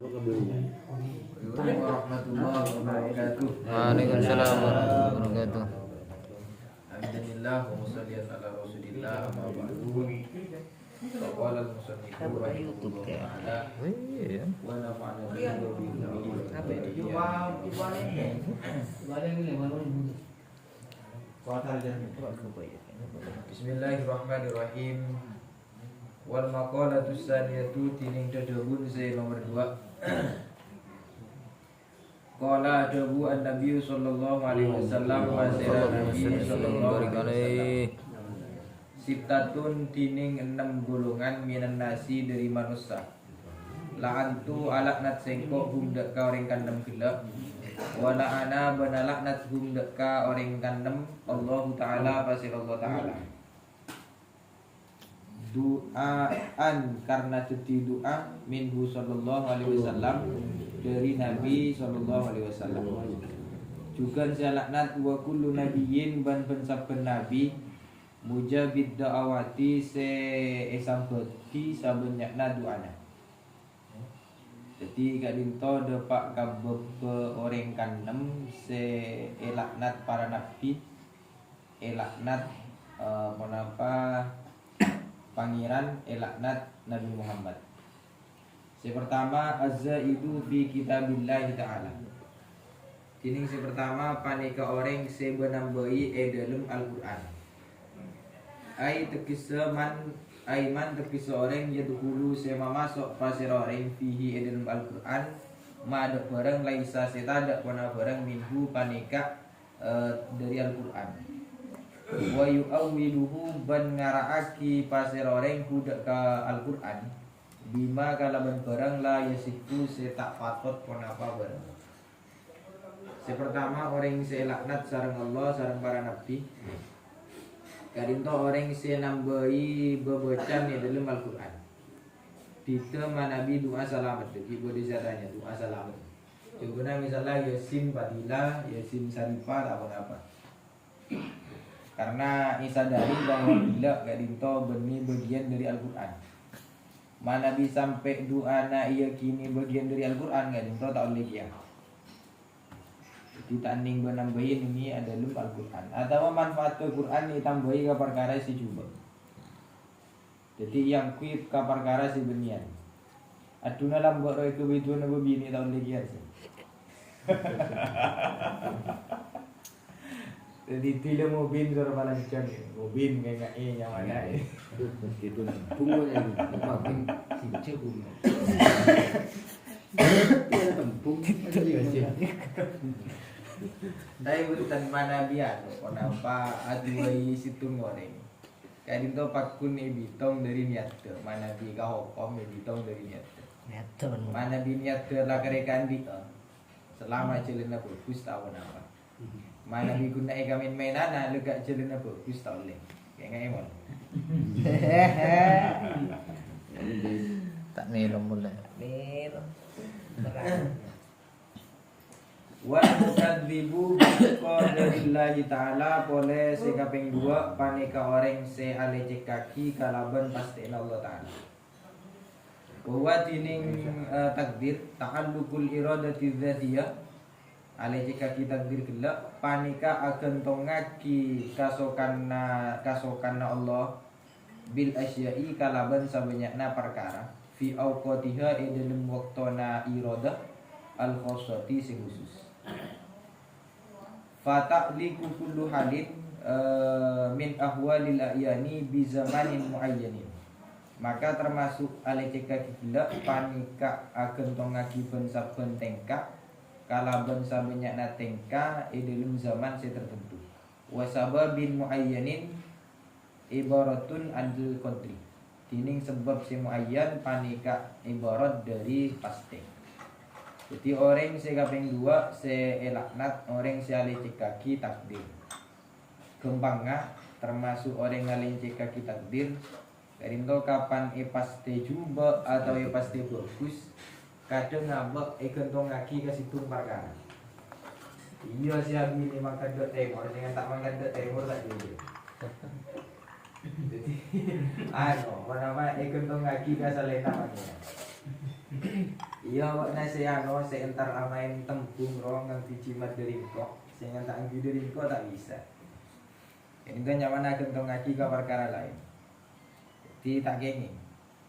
Assalamualaikum warahmatullahi wabarakatuh. Waalaikumsalam warahmatullahi wabarakatuh. Alhamdulillah wa sholliyan ala Rasulillah amma ba'du. Qala al-musannif rahimahullah ta'ala wa nafa'ana bihi Bismillahirrahmanirrahim. Wal maqalatu tsaniyatu tining dadabun se nomor 2. Qala adabu an-nabiy sallallahu alaihi wasallam wa nabi sallallahu alaihi wasallam. Siptatun tining 6 golongan minan nasi dari manusia. La'antu alaknat sengkok hum deka orang kandem gelap. Wa la'ana banalaknat hum deka orang kandem Allah Ta'ala pasir Allah Ta'ala. Du'aan karena jadi doa minhu sallallahu alaihi wasallam dari Nabi sallallahu alaihi wasallam. Juga saya laknat wa kullu nabiyyin ban saben nabi mujabid da'awati se esambeti sabenyakna doana. Jadi kadinto depak kabebe orang kanem se elaknat para nabi elaknat menapa pangeran elaknat Nabi Muhammad. Si pertama az-zaidu fi kitabillah ta'ala. Ini si pertama panika orang se benambai dalam Al-Qur'an. Ai tekisa man aiman tekisa orang yadkhulu se mamasuk pasir orang fihi dalam Al-Qur'an ma ada barang laisa setada wana barang minhu panika dari Al-Qur'an. Wa yu'awwiluhu ban ngaraaki pasir orang hudak ka Al-Qur'an bima kalaban barang la yasifu se tak patut ponapa barang. Sepertama orang se laknat sareng Allah sareng para nabi. Kadinto orang se nambahi bebecan di dalam Al-Qur'an. Dite manabi doa selamat jadi boleh zatanya doa selamat. Contohnya misalnya Yasin Fadilah, Yasin Sarifah apa-apa. Karena isadari bahwa bila kadinto benih bagian dari Al-Qur'an. Mana bisa sampai doa ia kini bagian dari Al-Qur'an kadinto tak boleh ya. Jadi tanding menambahin ini adalah Al-Qur'an. Atau manfaat Al-Qur'an ditambahi ke perkara si coba. Jadi yang kuip ke perkara si benian. Aduna lambok roy kebetulan apa bini tak boleh ya sih. Jadi tidak mobil suruh malam jam mobil kayak yang mana itu bunga yang makin kecil bunga. Dia tempung Dari urutan mana biar kenapa aduai situ ngoreng. Kayak itu pakun bitong dari niat ke mana bi kau kom bitong dari niat. Mana bi niat ke lah kerekan di selama jalan bagus tahun apa. Mana diguna ikamin mainana lega jalan bagus tau le kayak emon. Tak minum mulai. Wa mukadzibu biqadarillahi ta'ala pole se kaping 2 panika orang se alecek kaki kalaban pasti Allah Ta'ala. Bahwa tining takdir ta'alluqul iradati dzatiyah alecek kaki takdir gelap panika akan tongaki kasokanna Allah bil asyai kalaban sabanyakna perkara fi awqatiha dalam waktona iradah al khossati sing khusus. Fata'liku kullu halin min ahwalil ayani bi zamanin muayyanin. Maka termasuk alecek kaki gelap panika akan tongaki saben tengkak kalaban sabanyakna tengka dalam zaman tertentu. Wa sababin muayyanin ibaratun anil qadri. Tining sebab si muayyan panika ibarat dari pasti. Jadi orang se kaping 2 se elaknat orang se alecek kaki takdir. Gempangnya termasuk orang alecek kaki takdir. Karinto kapan paste juba atau paste bagus. Kadang ngambek gentong kaki ke situ perkara. Iya si abi ini makan dot temor dengan tak makan dot temor tak jadi. Jadi, ano, kenapa gentong kaki ke salena makanya. Iya wak nasi ano saya entar amain tembung roh nganti jimat dari kok saya tak anggi dari kok tak bisa. Ini kan nyaman akan tong ngaji ke perkara lain. Jadi tak kengi.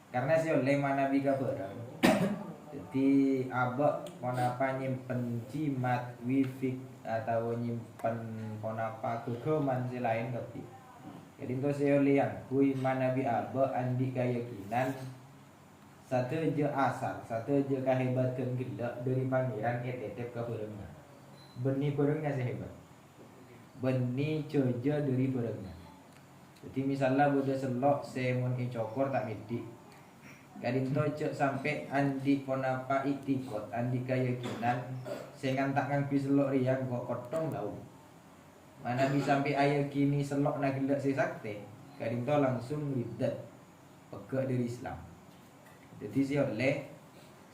Karena si oleh mana biga barang. Jadi abak monapa nyimpen jimat wifik atau nyimpen monapa kegoman si lain tapi. Jadi itu si oleh yang kui mana bi abak andi keyakinan. Satu je asal, satu je kehebatan gila dari pangeran tetep ke barangnya. Benih barangnya sehebat. Benih coja dari barangnya. Jadi misalnya bodoh selok semon cokor tak midi. Kadin cek sampai andi ponapa iktikot, andi keyakinan sengan tak ngangpi selok riang kok kotong lau. Mana bisa sampai ayat kini selok nak gila sesakte. Kadin langsung ridat pegak dari Islam. Jadi si oleh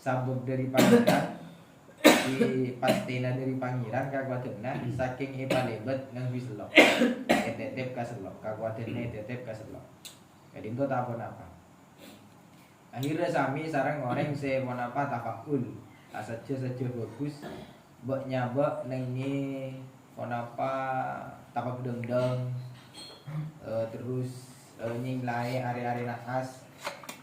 sabuk dari pangeran di pastina dari pangeran kakuatenna saking epalebet nang biselok tetep ka selok kakuatenna tetep ka selok jadi itu tak apa akhirnya sami sarang orang se apa tafakul saja bagus bak nyabak nang ini apa tapak dendeng terus nyinglai ari-ari naas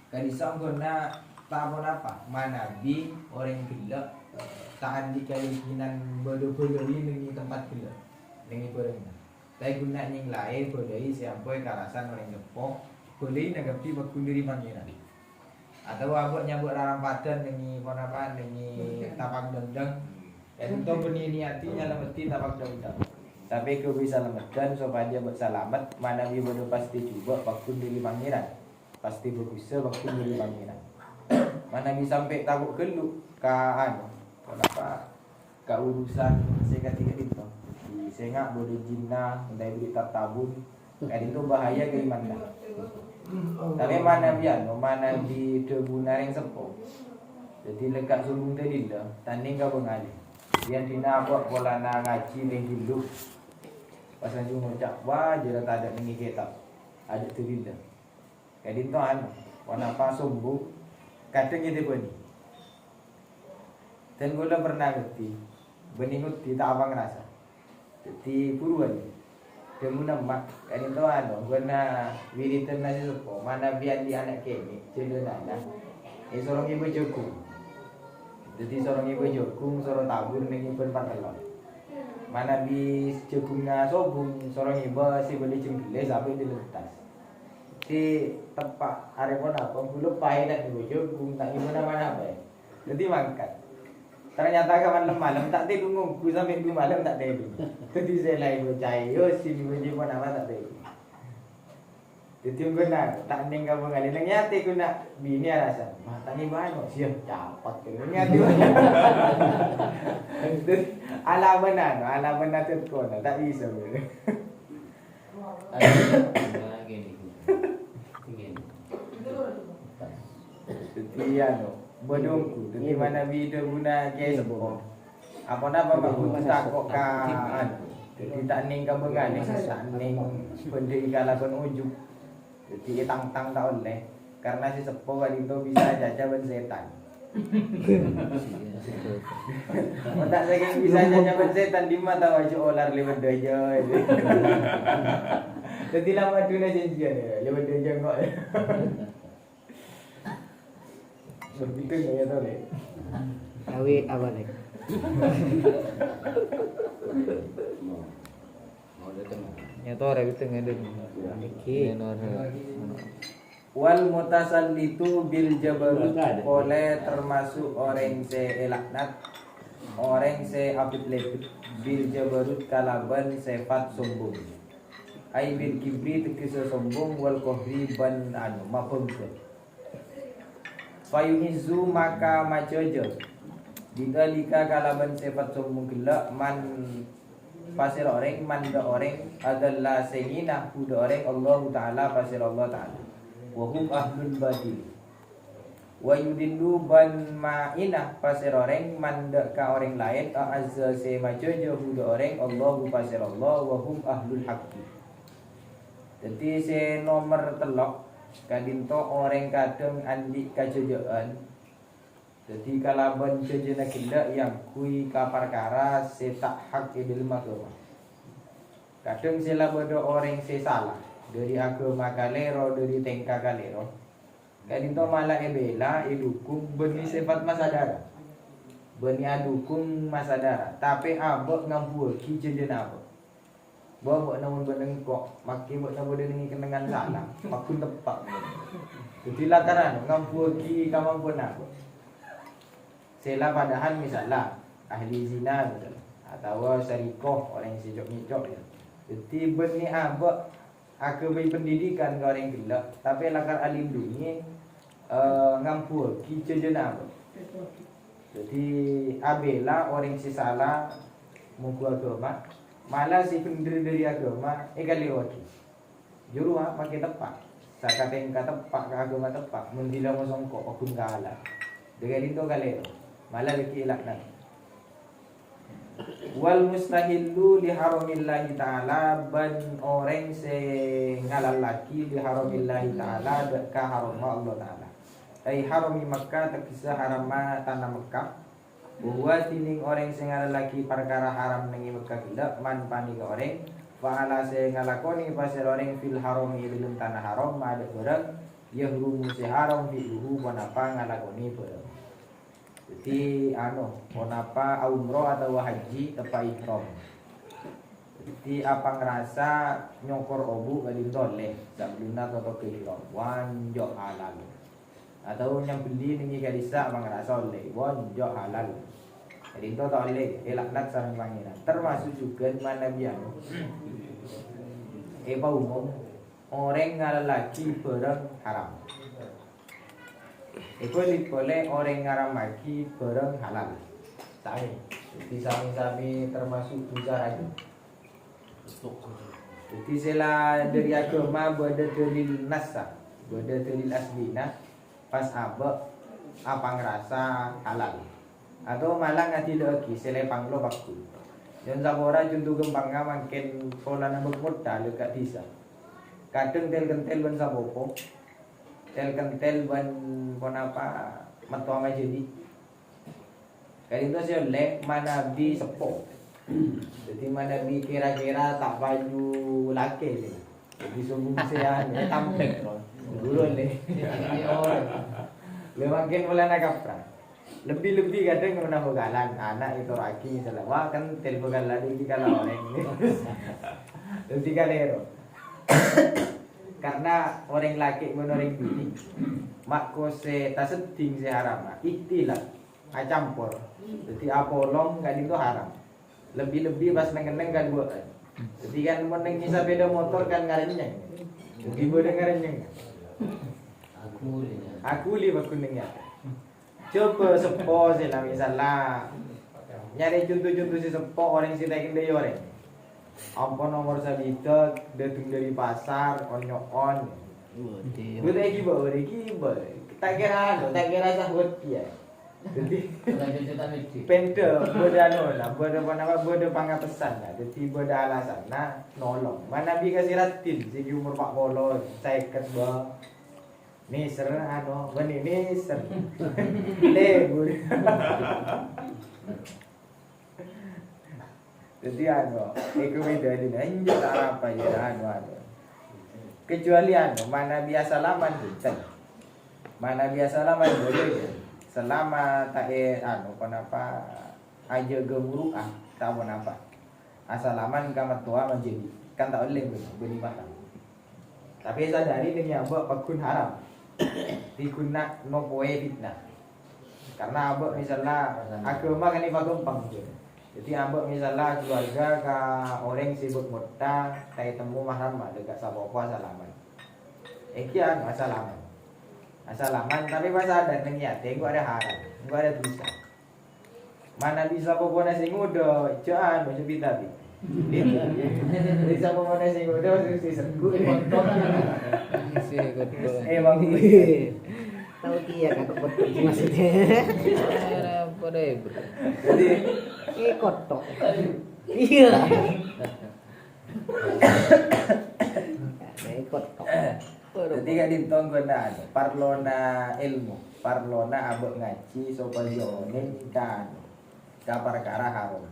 kadisang guna tak apa manabi orang gila tak andi keyakinan bodoh-bodoh ini tempat gila nengi barangnya tapi guna nyinglai bodohi siapa karasan orang gepok boleh nagapi waktu dari pangeran atau abok nyabuk rampadan nengi apa nengi tapak dendeng dan itu benih niatinya lemeti tapak dendeng tapi kau bisa lemetkan supaya bersalamat manabi bodoh pasti coba waktu dari pangeran pasti berusaha waktu dari pangeran mana bisa sampai tabuk geluk kan kenapa ke urusan saya ketika itu saya nggak boleh jinnah dari berita tabun kan itu bahaya ke iman tapi mana biar mana di debuna yang sepo jadi lekat sumbung tadi dah tanding kau mengalir yang dina buat pola ngaji yang hidup pas lanjut ngucap wah jelas tak ada nengi kitab ada tu dah jadi itu warna apa sombong kadang itu benih dan gue pernah ngerti benih ngerti tak apa ngerasa jadi buruan dia guna mak kan itu gue na wiritan nasi supo mana biar di anak kini cendera nana seorang ibu jokung jadi seorang ibu jokung seorang tabur nengi penpatelon mana bis jokungnya sobung seorang ibu si beli cengkele sampai di letas di tempat arepon apa belum pahit dan bujur tak gimana mana apa jadi mangkat ternyata kawan malam tak tidur ngungku sampai 2 malam tak tidur jadi saya lagi bocai yo sini bujur pun apa tak tidur jadi guna tak ning ka bengali nang nyate guna bini alasan matane banyak siap dapat nyate ala benar tu kau tak bisa jadi bodongku jadi mana video guna guys apa nama bagus tak kok kan jadi tak ning ka bengali tak ning pendiri kalaban ujuk jadi tang-tang tak oleh karena si sepo kali itu bisa jajah ben setan tak saking bisa jajah ben setan di mata wajah olar lewat dojo jadi lama dunia janjian ya lewat dojo kok begitu ya tau le Awi apa nih? Ya to ra biteng ngeden. Iki. wal mutasallitu bil jabarut oleh termasuk orang se elaknat orang se abid lebut bil jabarut kalaban sifat sombong ai bil kibri tegese sombong wal kohri ban mapengkeut fayuhizu maka majojo didalika kalaban sifat sombong gelak man pasir orang manda orang adalah sengina udah orang Allah Ta'ala pasir Allah Ta'ala wahum ahlul badil wa yudillu ban ma'inah pasir orang manda ka orang lain azza se majojo udah orang Allah pasir Allah wahum ahlul haqqi jadi se nomor telok kadinto orang kadang andi kajojoan Jadi kalaban jejena kila yang kui ka perkara setak hak dalam agama. Kadang sila bodo orang se salah dari agama kalero dari tengka kalero. Kadinto malah ebela edukung beni sifat masadara. Beni adukung masadara. Tapi abok ngampur ki jejena abok. Bawa namun beneng kok maki buat namun dengan kenangan salah. Makun tepat. Jadi lakaran ngampur ki kamang pun abok. Sela padahal misalnya ahli zina gitu, atau sarikoh orang yang sejok-nyejok ya. Jadi benih abak aku beri pendidikan ke orang gila, tapi lakar alim dunia ngampur kicu jena abak. Jadi abela orang si salah muku agama, malah si pendiri dari agama kali waki. Juru pakai tepak, sakaten kata tepak ke agama tepak, mendila mosongkok akun kalah. Dengan itu kali malah beki laknat. Wal mustahillu li haramillahi ta'ala ban orang se ngalalaki li haramillahi ta'ala ka haram Allah ta'ala. Ai harami Makkah takisa harama tanah Makkah. Bahwa tining orang se ngalalaki perkara haram nengi Makkah gila man pani ka orang fa'ala se ngalakoni pasir orang fil harami dalam tanah haram ada barang yahrumu se haram fi'luhu wanapa ngalakoni barang. Jadi kenapa umroh atau haji tepat ihram. Jadi apa ngerasa nyokor obu kali toleh sabluna atau ke ihram wanjok halal. Atau yang beli nih kalisa apa ngerasa oleh wanjok halal. Jadi itu tak oleh elaknat sarang pangeran. Termasuk juga mana biar umum orang ngalaki barang haram. Iko boleh orang ngaramaki barang halal. Sami. Jadi sami-sami termasuk dosa lagi. Jadi sela dari agama berada dalil nasa, berada dalil aslina pas abak apa ngerasa halal. Atau malah ngati lagi sela panglo bakku. Yang sabora juntu gempangnya makin pola nambah modal dekat desa. Kadang tel-kentel ban sabopo. Tel-kentel ban apa metuang aja di kali itu sih oleh manabi sepo. Jadi manabi kira-kira tak baju laki sih. Jadi sombong saya tampek loh dulu leh makin mulai nak kapra lebih kadang guna begalan anak itu laki misalnya wah kan tel begalan di kalau orang ini lebih kalero. Karena orang laki dan orang bini makko se taseding se haram itilah campur. Jadi apolong kan itu haram. Lebih pas neng-neng kan buat. Jadi kan meneng bisa beda motor kan ngarenyeng. Jadi beda ngarenyeng. Aku li bakunengnya. Coba sepo sih lah misalnya nyari contoh-contoh si sepo orang si taking day orang. Ampun nomor sabita datang dari pasar on. Gue lagi bawa tak kira sahut ya. Jadi pente bodano lah bodo pangapesan lah. Jadi bodo alasan nah nolong. Mana bi kasih ratin segi umur 40 saya ba ni ser bani ni ser le bud. Jadi itu beda di nanya apa ya kecuali mana biasa laman hujan, mana biasa laman boleh selama tak kenapa aja gemuruh tak apa asal laman kamat tua menjadi kan tak boleh beri makan. Tapi sadari dengan abak pakun haram dikuna no poe fitnah karena abak misalnya agama kan iba gampang je. Jadi ambek misalnya keluarga ke orang sibuk muda, saya temu mahram dekat sabopo salaman. Kian asalaman tapi pas ada niate gua ada haram, gua ada dosa. Mana bisa bopo nasi muda, jangan macam kita bi. Bisa bopo nasi muda mesti sergu kotor. Si kotor. Bang. Tahu dia kan kotor maksudnya. Apa deh, bro? Jadi kotor. Iya. Kotor. Jadi gak ditong guna parlona ilmu, parlona abot ngaji sopa joning kan ka perkara haram.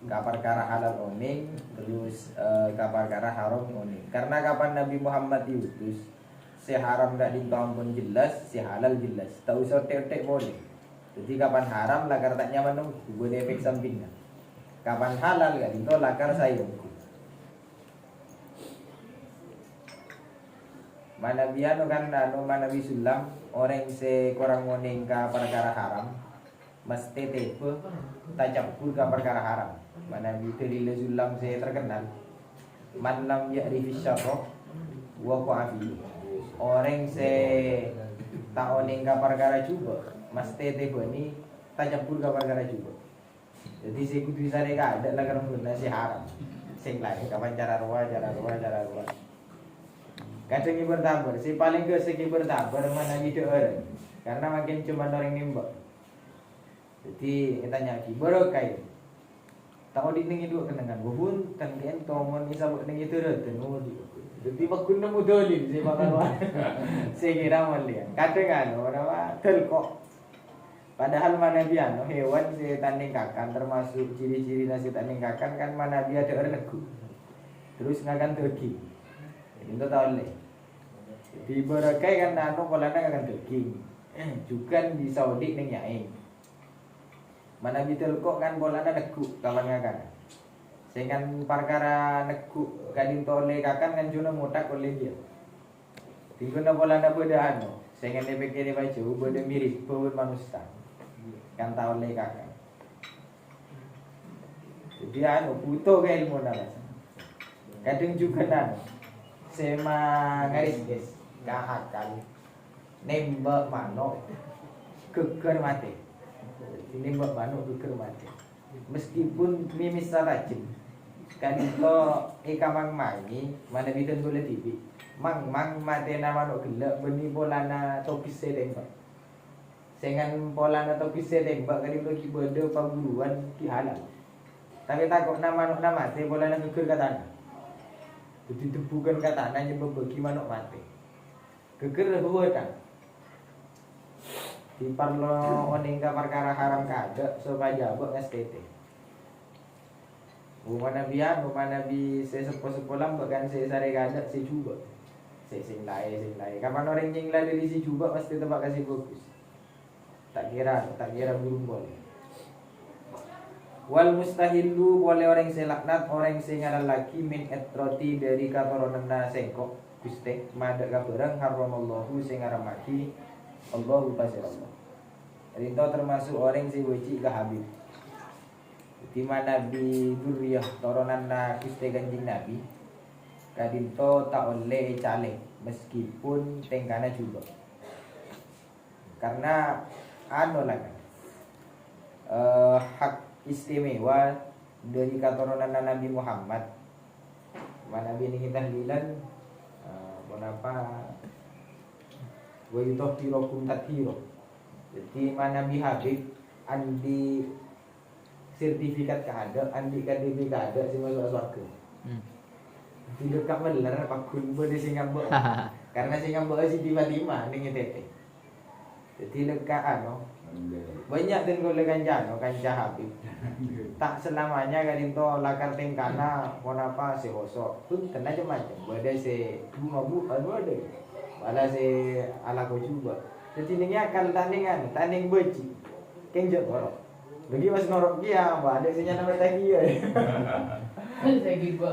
Ka perkara halal oning terus ka perkara haram oning. Karena kapan Nabi Muhammad diutus, si haram gak ditong pun jelas, si halal jelas. Tak usah tek-tek boleh. Jadi kapan haram lakar tak nyaman dong, boleh efek sampingnya. Kapan halal gak ditong lakar sayang. Manabi kan manabi sulam orang se korang moning ka perkara haram mesti tepe tacampur ka perkara haram. Manabi telile sulam se terkenal man lam ya'rifi syarra wa qa'afi. Orang se tak oning ka perkara cuba mesti tepe ni tacampur ka perkara cuba. Jadi se kudu sare ka ada lah karena si haram. Sing lain kapan cara ruah. Kadang ibu bertabur, si paling ke segi bertabur mana gitu orang, karena makin cuma orang nembak. Jadi kita nyaki berokai, tahu di tinggi dua kenangan, bubun tangkian tomon isabuk tinggi turut, jadi bakun nemu dolin si pakalwan, si kira malian. Kadang orang telkok, padahal mana dia hewan si tanding kakan termasuk ciri-ciri nasi tanding kakan kan mana dia ada eregu, terus ngakan tergi. Itu tahu le. Di Barakai kan polana akan daging. Juga di Saudi ning yaing. Mana bitel kok kan polana neguk kawan ngakan. Sehingga perkara neguk kadin tole kakan kan cuna motak oleh dia. Tinggal polana beda sehingga dia pikir baju beda mirip bawah manusia. Kan tahu le kakan. Jadi butuh ke ilmu nana. Kadang juga sema garis guys kahakal nembak manuk geger mati. Nembak manuk geger mati meskipun mimis rajin kan itu ikamang mangi mana bidan boleh tibi mang mati nama manuk gelak beni polana topis tembak sengan polana topis tembak kan itu kibode paguluan ki halal tapi takut nama manuk mati polana geger katana. Jadi itu bukan kata nanya berbagi manuk mati. Geger lebih kan. Di parlo oning ka perkara haram kada supaya buat STT. Mana nabi saya sepulang bahkan saya sare kada saya juga. Saya sing lain. Kapan orang yang dari si juga pasti tempat kasih fokus. Tak kira burung boleh. Wal mustahillu boleh orang selaknat orang sing ngaran laki min etroti dari katurunan sengkok guste mada ka barang haramallahu sing ngaramaki Allahu pasir Allah. Jadi itu termasuk orang sing weci ka habib. Di mana Nabi Duriyah turunan guste kanjeng Nabi kadinto tak oleh caleg meskipun tengkana juga. Karena hak istimewa dari keturunan Nabi Muhammad. Mana Nabi ini tahlilan kenapa wa yutahhirukum tathhiro. Jadi mana Nabi Habib andi sertifikat kada, andi KTP kada sing masuk surga. Tidak kak bener pakun bode sing ngambek. Karena sing ngambek si tiba-tiba ning tete. Jadi lekaan banyak dan kalau kanca Habib tak selamanya kan itu lakar tengkana kenapa si hosok pun kena macam ada si mabu ada si ala ko juga jadi ini akan tanding beci kenjot norok bagi mas norok dia ada si nyana mata dia Saya gitu.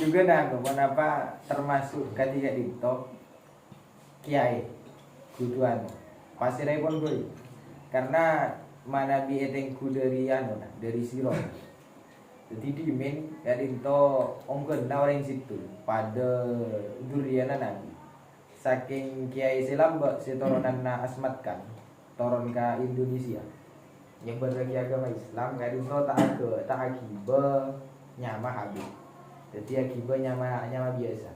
juga kenapa termasuk ketika dito kiai kuduan pasirai pun gue karena mana bi etengku dari dari siro jadi dimin dari itu ongkon orang situ pada duriana nabi saking kiai selamba setoronan asmat kan toron ke Indonesia yang berbagi agama Islam dari itu tak akibat nyama habis. Jadi akibatnya nyama biasa.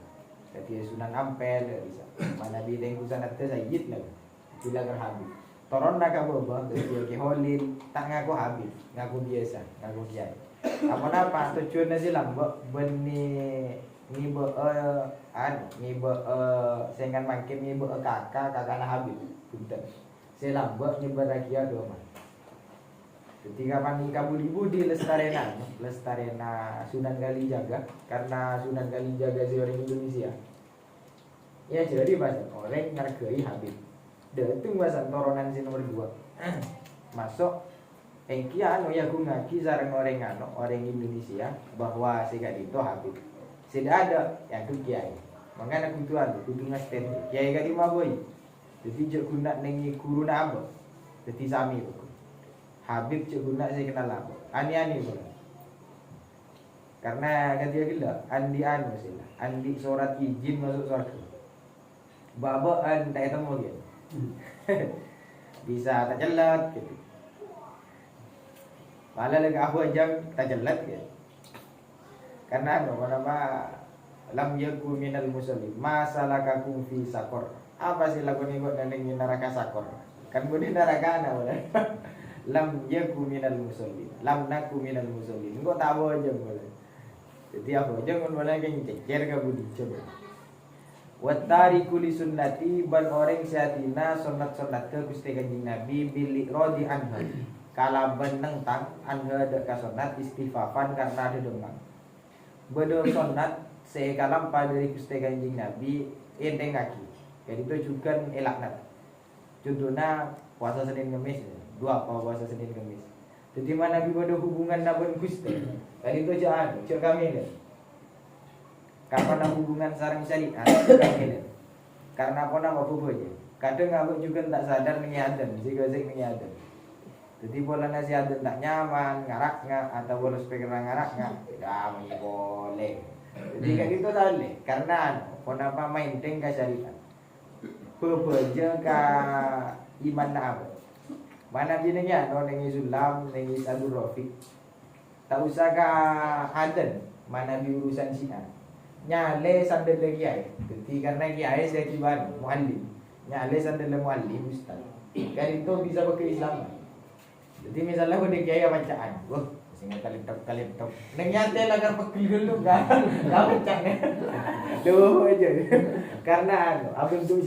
Jadi Sunan Ampel bisa. Mana bideng kusanat Sayyid lah. Bila habis. Toron nak apa? Jadi Holil tak ngaku habis, ngaku biasa, ngaku kiai. Apa tujuannya sih lah beni ni sengan makin ni kakak nak habis punten selam nyebar lagi ada mah ketika panika budi lestarena Sunan Kalijaga karena Sunan Kalijaga si orang Indonesia ya jadi bahasa orang ngargai habis itu bahasa toronan si nomor 2 masuk engki anu ya ku ngaki sareng orang Indonesia bahwa sikat itu habis tidak ada yang tu kiai makanya kudu ngasten kiai kali mah boy jadi jek guna nengi guru na apa jadi sami Habib cek guna saya kenal apa ani pun karena kan dia gila andi sila andi surat izin masuk surga baba tak ketemu dia bisa tak jelat gitu malah lagi aku aja tak jelat gitu karena nama lam yaku minal muslim masalakakum fi sakor apa sih lagu ni buat nengi neraka sakor kan bude neraka ana lam yaku minal muslim lam naku minal muslim engko tahu aja boleh jadi apa aja ngon boleh kan cecer ka budi coba watariku li sunnati ban orang satina sunat ke Gusti Kanjeng Nabi bil rodi anha kalaban nentang anha dak sunat istifafan karena ada demam bedol sunat sekalam dari Gusti Kanjeng Nabi enteng kaki. Jadi itu juga elakna. Contohnya puasa Senin Kamis, puasa Senin Kamis. Jadi mana Nabi pada hubungan nabun Gusti. Kali itu jangan, cek kami deh. Kapan hubungan sarang syariat kami deh. Karena apa nama apa aja. Kadang aku juga tak sadar mengiadan, jika mengiadan. Jadi bola nasi adan tak nyaman, ngarak nggak atau bola speaker ngarak nggak, tidak boleh. Jadi kan itu tadi karena kenapa main tengah syariat, beberja ka iman apa? Mana binanya, no nengi sulam, nengi Abdul Rafiq, tak usah ka adan, mana di urusan Cina. Nyale sandal lagi ay, jadi karena kiai saya kibar muallim, nyale sandal muallim ustaz. Kan itu bisa pakai Islam. Jadi misalnya aku kiai bacaan, wah, singa kali top. Nengyate lagar pekil dulu kan, kamu caknya. Tuh aja. Karena abang tu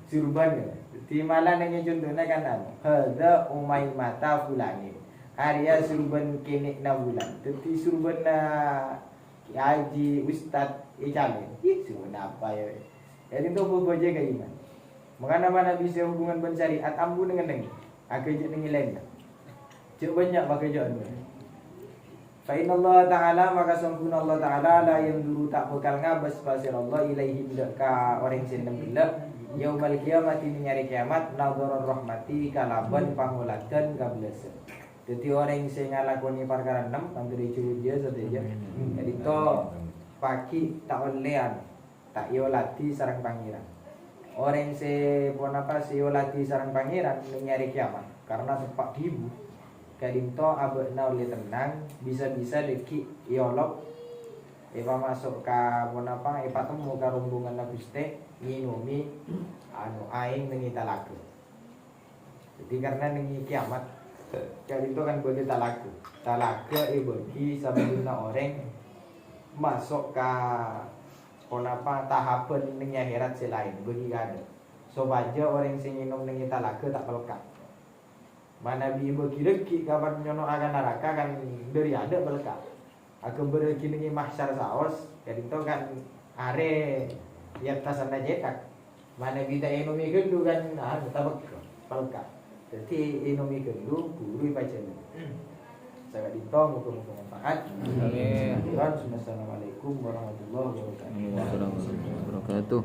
surban. Jadi malah nengi contohnya kan hada umay mata fulani. Arya surban kene na bulan. Jadi surban na kiai ustad ijale. Surban apa ya? Jadi itu boboje ka iman. Makanya mana bisa hubungan bersyariat ambu dengan nengi. Aku je dengan lain. Cuk banyak pakai jalan. Fa inna Allah Ta'ala maka sempurna Allah Ta'ala la yang dulu tak bekal ngabas pasir Allah ilaihi ka orang sendem bila yaumal kiamati menyari kiamat nadharar rahmati kalaban panguladan kablesan. Jadi orang sing ngalakoni perkara 6 antara curut dia saja. Jadi to pagi tak olean tak yolati sarang pangeran. Orang se olati sarang pangeran menyari kiamat karena tepak ibu kadinto abekna oleh tenang bisa-bisa deki iolok masuk ka temu ka rombongan Gusti nginumi anu aing nengi talaku. Jadi karena nengi kiamat kadinto kan boleh talaku bagi sabuna orang masuk ka tahapan ning akhirat selain bagi kada. So baja orang sing nginum ning talaga tak pelkat. Mana bi bagi reki kapan nyono akan neraka kan dari ada pelkat. Aku bereki ning mahsyar saos jadi to kan are ya tasana jekat. Mana kita inumi gendu kan tabak pelkat. Jadi inumi gendu buru pajen. Saya ditong muka-muka manfaat. Amin. Assalamualaikum warahmatullahi wabarakatuh.